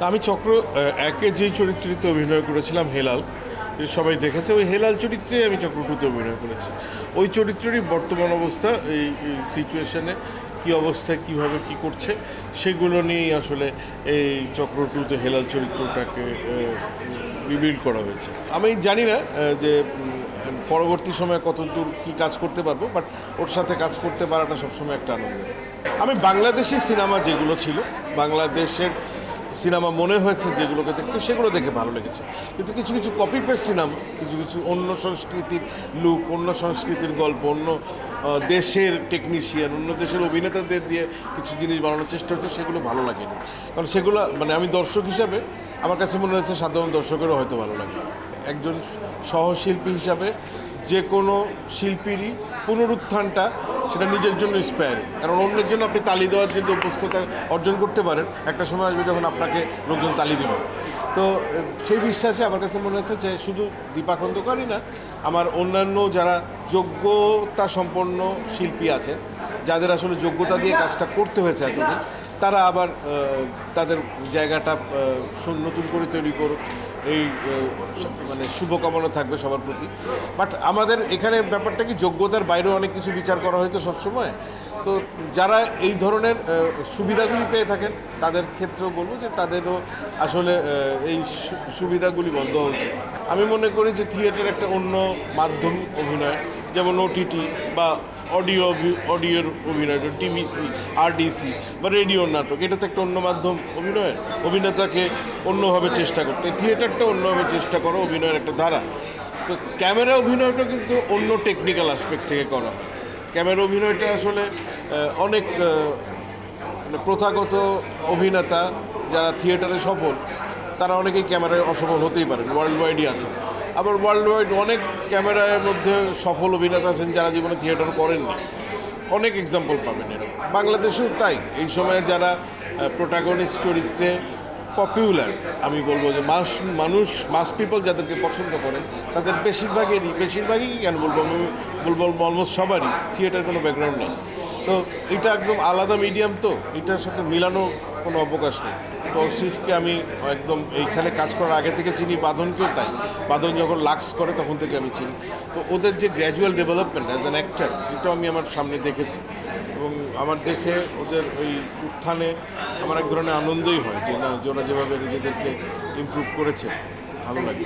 আমি চক্র একে যেই চরিত্রটিতে অভিনয় করেছিলাম হেলাল, সবাই দেখেছে, ওই হেলাল চরিত্রে আমি চক্র টুতে অভিনয় করেছি। ওই চরিত্রেরই বর্তমান অবস্থা, এই সিচুয়েশনে কী অবস্থায় কীভাবে কী করছে সেগুলো নিয়েই আসলে এই চক্র টুতে হেলাল চরিত্রটাকে রিবিল্ড করা হয়েছে। আমি জানি না যে পরবর্তী সময়ে কতদূর কী কাজ করতে পারবো, বাট ওর সাথে কাজ করতে পারাটা সবসময় একটা আনন্দ। আমি বাংলাদেশি সিনেমা যেগুলো ছিল, বাংলাদেশের সিনেমা মনে হয়েছে যেগুলোকে দেখতে, সেগুলো দেখে ভালো লেগেছে। কিন্তু কিছু কিছু কপি পেস্ট সিনেমা, কিছু কিছু অন্য সংস্কৃতির লুক, অন্য সংস্কৃতির গল্প, অন্য দেশের টেকনিশিয়ান, অন্য দেশের অভিনেতাদের দিয়ে কিছু জিনিস বানানোর চেষ্টা হচ্ছে, সেগুলো ভালো লাগেনি। কারণ সেগুলো মানে আমি দর্শক হিসাবে আমার কাছে মনে হয়েছে সাধারণ দর্শকেরও হয়তো ভালো লাগে। একজন সহশিল্পী হিসাবে যে কোনো শিল্পীরই পুনরুত্থানটা সেটা নিজের জন্য ইন্সপায়ারিং। কারণ অন্যের জন্য আপনি তালি দেওয়ার যদি অভ্যস্ততা অর্জন করতে পারেন, একটা সময় আসবে যখন আপনাকে লোকজন তালি দেবে। তো সেই বিশ্বাসে আমার কাছে মনে হচ্ছে যে শুধু দীপা খন্দকারই না, আমার অন্যান্য যারা যোগ্যতা সম্পন্ন শিল্পী আছেন, যাদের আসলে যোগ্যতা দিয়ে কাজটা করতে হয়েছে এতদিন, তারা আবার তাদের জায়গাটা নতুন করে তৈরি করুক, এই মানে শুভকামনা থাকবে সবার প্রতি। বাট আমাদের এখানে ব্যাপারটা কি, যোগ্যতার বাইরেও অনেক কিছু বিচার করা হয়তো সবসময়। তো যারা এই ধরনের সুবিধাগুলি পেয়ে থাকেন তাদের ক্ষেত্রেও বলবো যে তাদেরও আসলে এই সুবিধাগুলি বন্ধ হওয়া উচিত। আমি মনে করি যে থিয়েটার একটা অন্য মাধ্যম অভিনয়, যেমন ওটিটি বা অডিওর অভিনয়, টিভিসি, আরডিসি বা রেডিও নাটক, এটা তো একটা অন্য মাধ্যম অভিনয়, অভিনেতাকে অন্যভাবে চেষ্টা করতে। থিয়েটারটা অন্যভাবে চেষ্টা করো, অভিনয়ের একটা ধারা। তো ক্যামেরা অভিনয়টা কিন্তু অন্য টেকনিক্যাল অ্যাসপেক্ট থেকে করা হয়। ক্যামেরা অভিনয়টা আসলে অনেক মানে প্রথাগত অভিনেতা যারা থিয়েটারে সফল, তারা অনেকেই ক্যামেরায় অসফল হতেই পারেন, ওয়ার্ল্ড ওয়াইডই আছেন। আবার ওয়ার্ল্ড ওয়াইড অনেক ক্যামেরার মধ্যে সফল অভিনেতা আছেন যারা জীবনে থিয়েটার করেননি, অনেক এক্সাম্পল পাবেন এরকম। বাংলাদেশেও তাই, এই সময়ে যারা প্রোটাগনিস্ট চরিত্রে পপুলার, আমি বলবো যে মাস পিপল যাদেরকে পছন্দ করেন, তাদের বেশিরভাগই কেন বলবো, আমি বলবো অলমোস্ট সবারই থিয়েটার কোনো ব্যাকগ্রাউন্ড নেই। তো এটা একদম আলাদা মিডিয়াম, তো এটার সাথে মিলানো কোনো অবকাশ নেই। তৌসিফকে আমি একদম এইখানে কাজ করার আগে থেকে চিনি, বাঁধনকেও তাই। বাঁধন যখন লাক্স করে তখন থেকে আমি চিনি। তো ওদের যে gradual development as an actor, এটাও আমি আমার সামনে দেখেছি। এবং আমার দেখে ওদের ওই উত্থানে আমার এক ধরনের আনন্দই হয় যে না, ওরা যেভাবে নিজেদেরকে ইমপ্রুভ করেছে, ভালো লাগে।